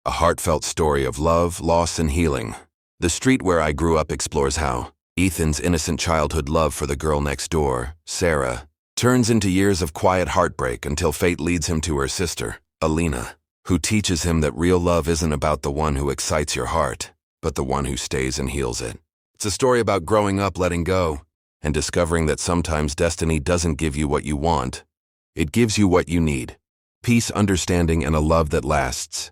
a heartfelt story of love, loss, and healing. The Street Where I Grew Up explores how Ethan's innocent childhood love for the girl next door, Sara, turns into years of quiet heartbreak until fate leads him to her sister, Alina, who teaches him that real love isn't about the one who excites your heart, but the one who stays and heals it. It's a story about growing up, letting go, and discovering that sometimes destiny doesn't give you what you want. It gives you what you need: peace, understanding, and a love that lasts.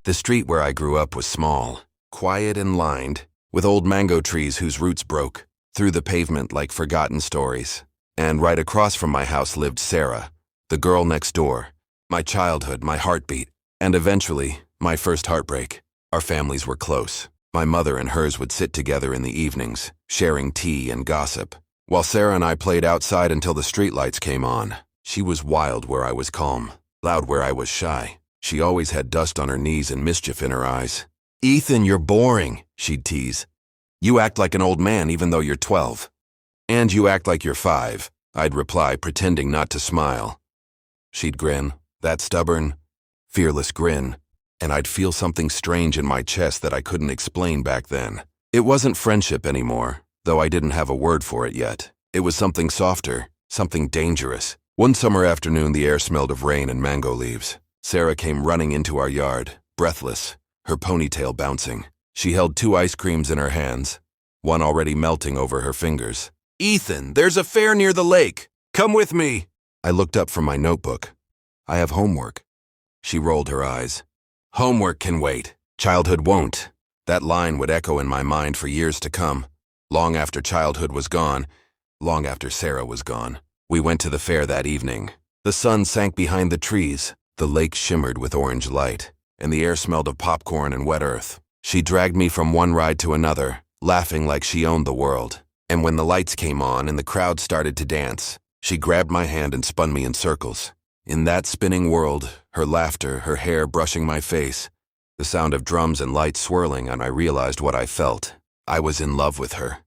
The street where I grew up was small, quiet and lined, with old mango trees whose roots broke through the pavement like forgotten stories. And right across from my house lived Sara, the girl next door, my childhood, my heartbeat, and eventually, my first heartbreak. Our families were close. My mother and hers would sit together in the evenings, sharing tea and gossip, while Sara and I played outside until the streetlights came on. She was wild where I was calm, loud where I was shy. She always had dust on her knees and mischief in her eyes. "Ethan, you're boring," she'd tease. "You act like an old man even though you're 12. "And you act like you're 5, I'd reply, pretending not to smile. She'd grin, that stubborn, fearless grin, and I'd feel something strange in my chest that I couldn't explain back then. It wasn't friendship anymore, though I didn't have a word for it yet. It was something softer, something dangerous. One summer afternoon, the air smelled of rain and mango leaves. Sara came running into our yard, breathless, her ponytail bouncing. She held 2 ice creams in her hands, one already melting over her fingers. "Ethan, there's a fair near the lake. Come with me." I looked up from my notebook. "I have homework." She rolled her eyes. "Homework can wait. Childhood won't." That line would echo in my mind for years to come, long after childhood was gone, long after Sara was gone. We went to the fair that evening. The sun sank behind the trees. The lake shimmered with orange light, and the air smelled of popcorn and wet earth. She dragged me from one ride to another, laughing like she owned the world. And when the lights came on and the crowd started to dance, she grabbed my hand and spun me in circles. In that spinning world, her laughter, her hair brushing my face, the sound of drums and lights swirling, and I realized what I felt. I was in love with her.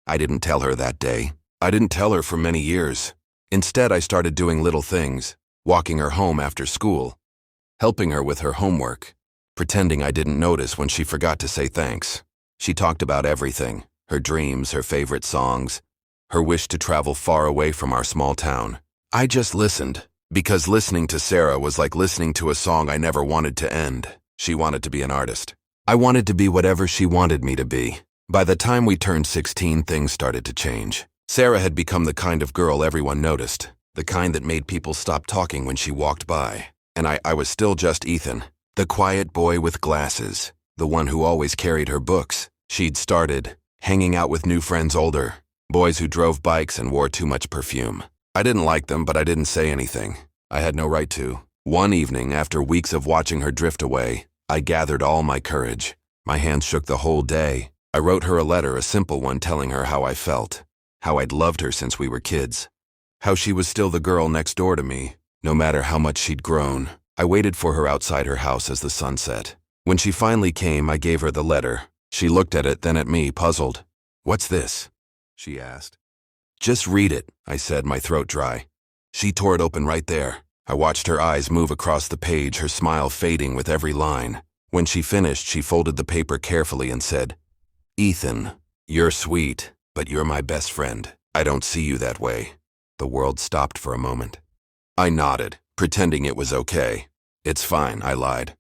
I didn't tell her that day. I didn't tell her for many years. Instead, I started doing little things, walking her home after school, helping her with her homework, pretending I didn't notice when she forgot to say thanks. She talked about everything: her dreams, her favorite songs, her wish to travel far away from our small town. I just listened, because listening to Sara was like listening to a song I never wanted to end. She wanted to be an artist. I wanted to be whatever she wanted me to be. By the time we turned 16, things started to change. Sara had become the kind of girl everyone noticed, the kind that made people stop talking when she walked by. And I was still just Ethan, the quiet boy with glasses, the one who always carried her books. She'd started hanging out with new friends older, boys who drove bikes and wore too much perfume. I didn't like them, but I didn't say anything. I had no right to. One evening, after weeks of watching her drift away, I gathered all my courage. My hands shook the whole day. I wrote her a letter, a simple one, telling her how I felt, how I'd loved her since we were kids, how she was still the girl next door to me, no matter how much she'd grown. I waited for her outside her house as the sun set. When she finally came, I gave her the letter. She looked at it, then at me, puzzled. "What's this?" she asked. "Just read it," I said, my throat dry. She tore it open right there. I watched her eyes move across the page, her smile fading with every line. When she finished, she folded the paper carefully and said, "Ethan, you're sweet, but you're my best friend. I don't see you that way." The world stopped for a moment. I nodded, pretending it was okay. "It's fine," I lied.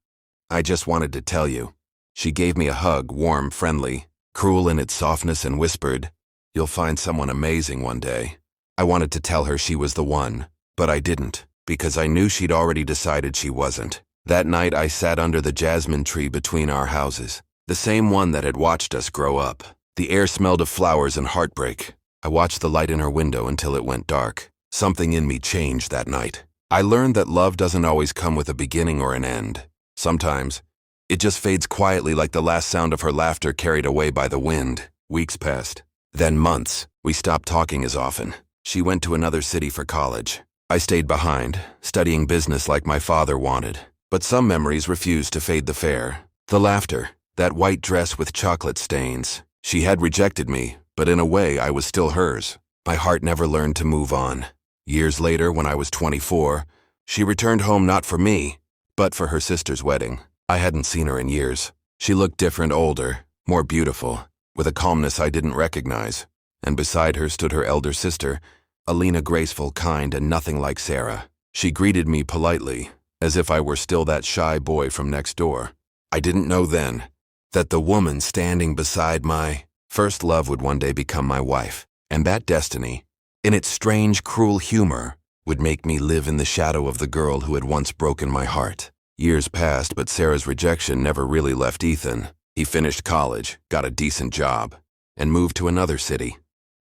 "I just wanted to tell you." She gave me a hug, warm, friendly, cruel in its softness, and whispered, "You'll find someone amazing one day." I wanted to tell her she was the one, but I didn't, because I knew she'd already decided she wasn't. That night I sat under the jasmine tree between our houses, the same one that had watched us grow up. The air smelled of flowers and heartbreak. I watched the light in her window until it went dark. Something in me changed that night. I learned that love doesn't always come with a beginning or an end. Sometimes, it just fades quietly, like the last sound of her laughter carried away by the wind. Weeks passed. Then months. We stopped talking as often. She went to another city for college. I stayed behind, studying business like my father wanted. But some memories refused to fade: the fair, the laughter, that white dress with chocolate stains. She had rejected me, but in a way I was still hers. My heart never learned to move on. Years later, when I was 24, She returned home not for me, but for her sister's wedding. I hadn't seen her in years. She looked different, older, more beautiful, with a calmness I didn't recognize. And beside her stood her elder sister, Alina, graceful, kind, and nothing like Sara. She greeted me politely, as if I were still that shy boy from next door. I didn't know then that the woman standing beside my first love would one day become my wife, and that destiny, in its strange, cruel humor, would make me live in the shadow of the girl who had once broken my heart. Years passed, but Sara's rejection never really left Ethan. He finished college, got a decent job, and moved to another city.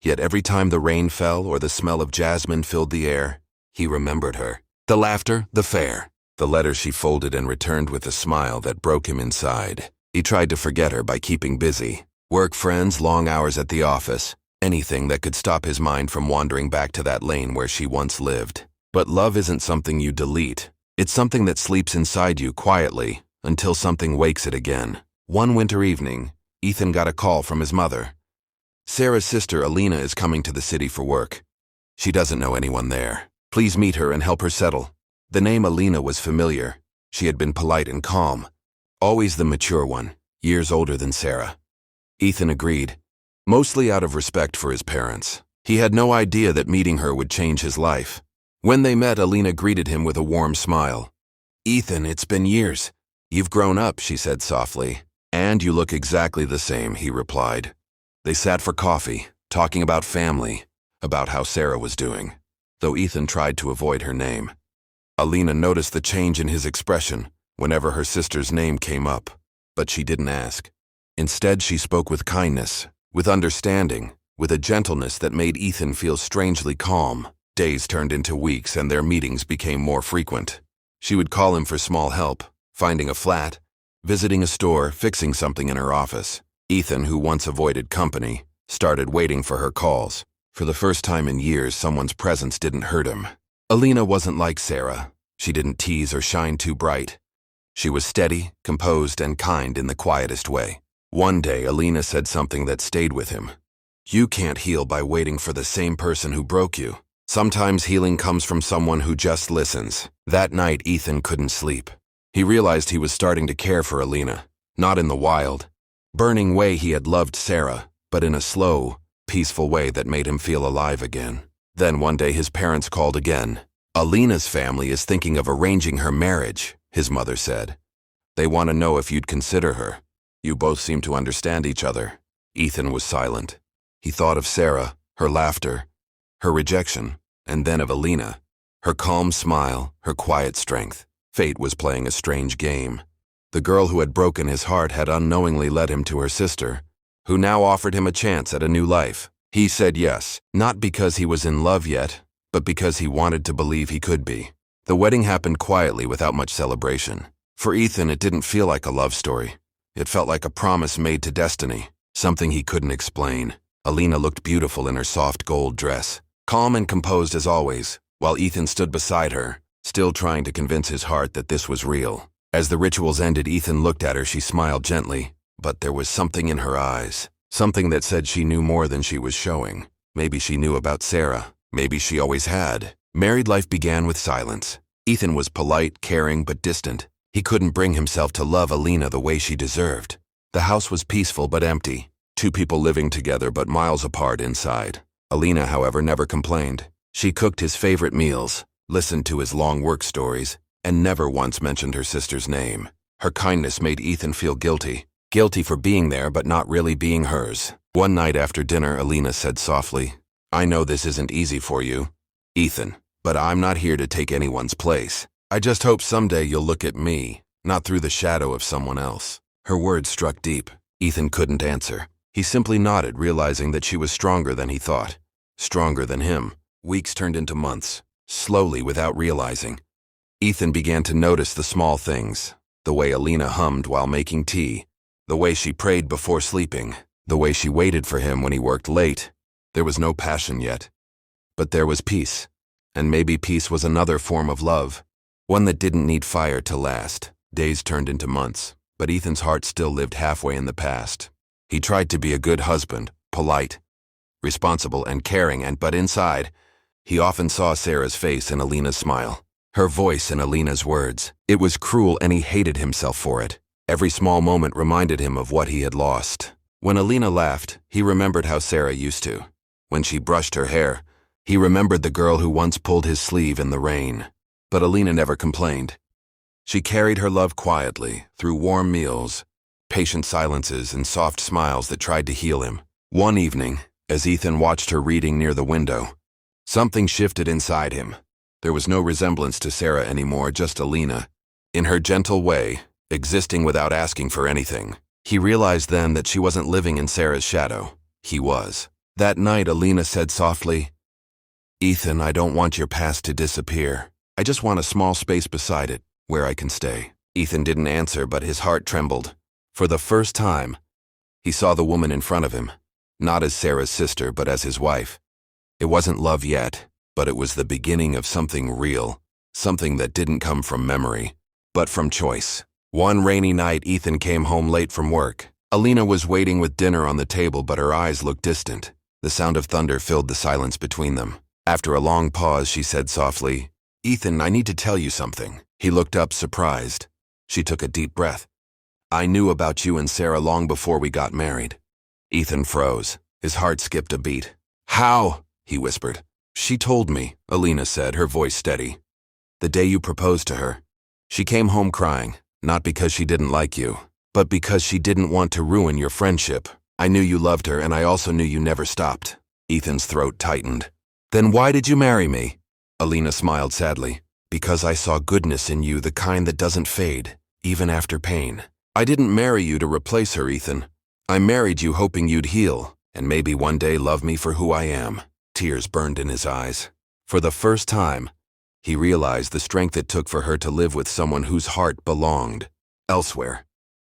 Yet every time the rain fell or the smell of jasmine filled the air, he remembered her. The laughter, the fare, the letters she folded and returned with a smile that broke him inside. He tried to forget her by keeping busy. Work, friends, long hours at the office, anything that could stop his mind from wandering back to that lane where she once lived. But love isn't something you delete. It's something that sleeps inside you quietly until something wakes it again. One winter evening, Ethan got a call from his mother. Sara's sister Alina is coming to the city for work. She doesn't know anyone there. Please meet her and help her settle. The name Alina was familiar. She had been polite and calm, always the mature one, years older than Sara. Ethan agreed, mostly out of respect for his parents. He had no idea that meeting her would change his life. When they met, Alina greeted him with a warm smile. "Ethan, it's been years. You've grown up," she said softly. "And you look exactly the same," he replied. They sat for coffee, talking about family, about how Sara was doing, though Ethan tried to avoid her name. Alina noticed the change in his expression whenever her sister's name came up, but she didn't ask. Instead, she spoke with kindness, with understanding, with a gentleness that made Ethan feel strangely calm. Days turned into weeks and their meetings became more frequent. She would call him for small help, finding a flat, visiting a store, fixing something in her office. Ethan, who once avoided company, started waiting for her calls. For the first time in years, someone's presence didn't hurt him. Alina wasn't like Sara. She didn't tease or shine too bright. She was steady, composed, and kind in the quietest way. One day, Alina said something that stayed with him. "You can't heal by waiting for the same person who broke you. Sometimes healing comes from someone who just listens." That night, Ethan couldn't sleep. He realized he was starting to care for Alina, not in the wild, burning way he had loved Sara, but in a slow, peaceful way that made him feel alive again. Then one day his parents called again. "Alina's family is thinking of arranging her marriage," his mother said. "They want to know if you'd consider her. You both seem to understand each other." Ethan was silent. He thought of Sara, her laughter, her rejection, and then of Alina, her calm smile, her quiet strength. Fate was playing a strange game. The girl who had broken his heart had unknowingly led him to her sister, who now offered him a chance at a new life. He said yes, not because he was in love yet, but because he wanted to believe he could be. The wedding happened quietly without much celebration. For Ethan, it didn't feel like a love story. It felt like a promise made to destiny, something he couldn't explain. Alina looked beautiful in her soft gold dress, calm and composed as always, while Ethan stood beside her, still trying to convince his heart that this was real. As the rituals ended, Ethan looked at her. She smiled gently, but there was something in her eyes, something that said she knew more than she was showing. Maybe she knew about Sara. Maybe she always had. Married life began with silence. Ethan was polite, caring, but distant. He couldn't bring himself to love Alina the way she deserved. The house was peaceful but empty. Two people living together but miles apart inside. Alina, however, never complained. She cooked his favorite meals, listened to his long work stories, and never once mentioned her sister's name. Her kindness made Ethan feel guilty. Guilty for being there but not really being hers. One night after dinner, Alina said softly, "I know this isn't easy for you, Ethan, but I'm not here to take anyone's place. I just hope someday you'll look at me, not through the shadow of someone else." Her words struck deep. Ethan couldn't answer. He simply nodded, realizing that she was stronger than he thought. Stronger than him. Weeks turned into months, slowly without realizing. Ethan began to notice the small things. The way Alina hummed while making tea. The way she prayed before sleeping. The way she waited for him when he worked late. There was no passion yet. But there was peace. And maybe peace was another form of love. One that didn't need fire to last. Days turned into months, but Ethan's heart still lived halfway in the past. He tried to be a good husband, polite, responsible, and caring, but inside, he often saw Sara's face and Alina's smile. Her voice and Alina's words. It was cruel and he hated himself for it. Every small moment reminded him of what he had lost. When Alina laughed, he remembered how Sara used to. When she brushed her hair, he remembered the girl who once pulled his sleeve in the rain. But Alina never complained. She carried her love quietly, through warm meals, patient silences, and soft smiles that tried to heal him. One evening, as Ethan watched her reading near the window, something shifted inside him. There was no resemblance to Sara anymore, just Alina, in her gentle way, existing without asking for anything. He realized then that she wasn't living in Sara's shadow. He was. That night, Alina said softly, "Ethan, I don't want your past to disappear. I just want a small space beside it, where I can stay." Ethan didn't answer, but his heart trembled. For the first time, he saw the woman in front of him, not as Sara's sister, but as his wife. It wasn't love yet, but it was the beginning of something real, something that didn't come from memory, but from choice. One rainy night, Ethan came home late from work. Alina was waiting with dinner on the table, but her eyes looked distant. The sound of thunder filled the silence between them. After a long pause, she said softly, "Ethan, I need to tell you something." He looked up, surprised. She took a deep breath. "I knew about you and Sara long before we got married." Ethan froze. His heart skipped a beat. "How?" he whispered. "She told me," Alina said, her voice steady. "The day you proposed to her. She came home crying, not because she didn't like you, but because she didn't want to ruin your friendship. I knew you loved her, and I also knew you never stopped." Ethan's throat tightened. "Then why did you marry me?" Alina smiled sadly. "Because I saw goodness in you, the kind that doesn't fade, even after pain. I didn't marry you to replace her, Ethan. I married you hoping you'd heal, and maybe one day love me for who I am." Tears burned in his eyes. For the first time, he realized the strength it took for her to live with someone whose heart belonged elsewhere.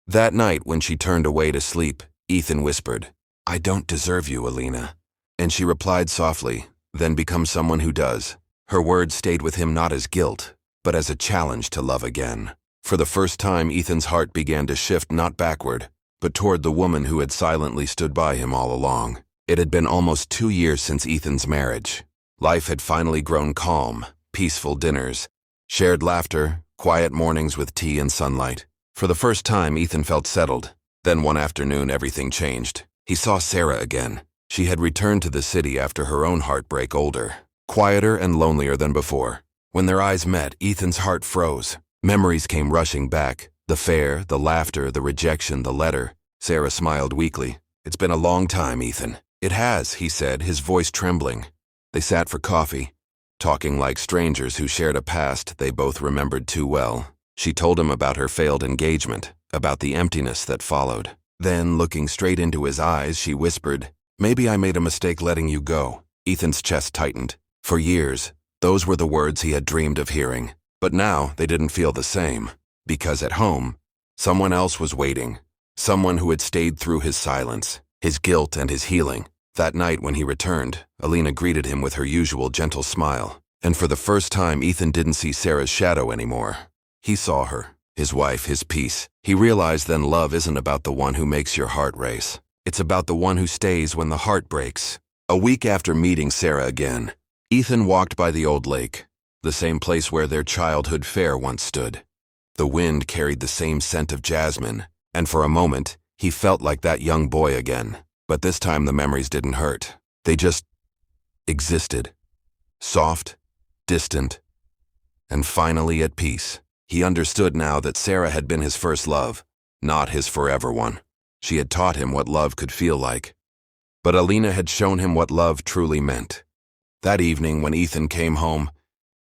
That night, when she turned away to sleep, Ethan whispered, "I don't deserve you, Alina." And she replied softly, "Then become someone who does." Her words stayed with him not as guilt, but as a challenge to love again. For the first time, Ethan's heart began to shift not backward, but toward the woman who had silently stood by him all along. It had been almost 2 years since Ethan's marriage. Life had finally grown calm, peaceful dinners, shared laughter, quiet mornings with tea and sunlight. For the first time, Ethan felt settled. Then one afternoon, everything changed. He saw Sara again. She had returned to the city after her own heartbreak, older, quieter and lonelier than before. When their eyes met, Ethan's heart froze. Memories came rushing back. The fair, the laughter, the rejection, the letter. Sara smiled weakly. "It's been a long time, Ethan." "It has," he said, his voice trembling. They sat for coffee, talking like strangers who shared a past they both remembered too well. She told him about her failed engagement, about the emptiness that followed. Then, looking straight into his eyes, she whispered, "Maybe I made a mistake letting you go." Ethan's chest tightened. For years, those were the words he had dreamed of hearing. But now, they didn't feel the same. Because at home, someone else was waiting. Someone who had stayed through his silence, his guilt, and his healing. That night when he returned, Alina greeted him with her usual gentle smile. And for the first time, Ethan didn't see Sara's shadow anymore. He saw her, his wife, his peace. He realized then love isn't about the one who makes your heart race. It's about the one who stays when the heart breaks. A week after meeting Sara again, Ethan walked by the old lake, the same place where their childhood fair once stood. The wind carried the same scent of jasmine, and for a moment, he felt like that young boy again. But this time the memories didn't hurt. They just existed. Soft, distant, and finally at peace. He understood now that Sara had been his first love, not his forever one. She had taught him what love could feel like. But Alina had shown him what love truly meant. That evening when Ethan came home,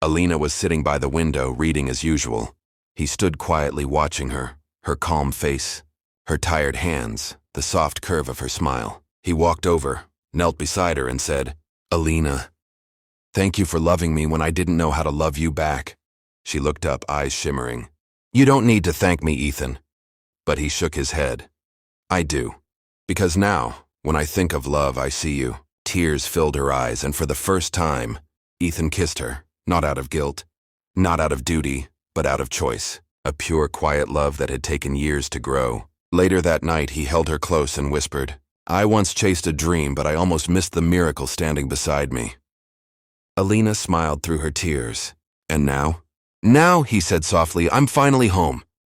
Alina was sitting by the window reading as usual. He stood quietly watching her, her calm face, her tired hands, the soft curve of her smile. He walked over, knelt beside her and said, "Alina, thank you for loving me when I didn't know how to love you back." She looked up, eyes shimmering. "You don't need to thank me, Ethan." But he shook his head. "I do. Because now, when I think of love, I see you." Tears filled her eyes, and for the first time, Ethan kissed her, not out of guilt, not out of duty, but out of choice. A pure, quiet love that had taken years to grow. Later that night, he held her close and whispered, "I once chased a dream, but I almost missed the miracle standing beside me." Alina smiled through her tears. "And now?" Now, he said softly, I'm finally home.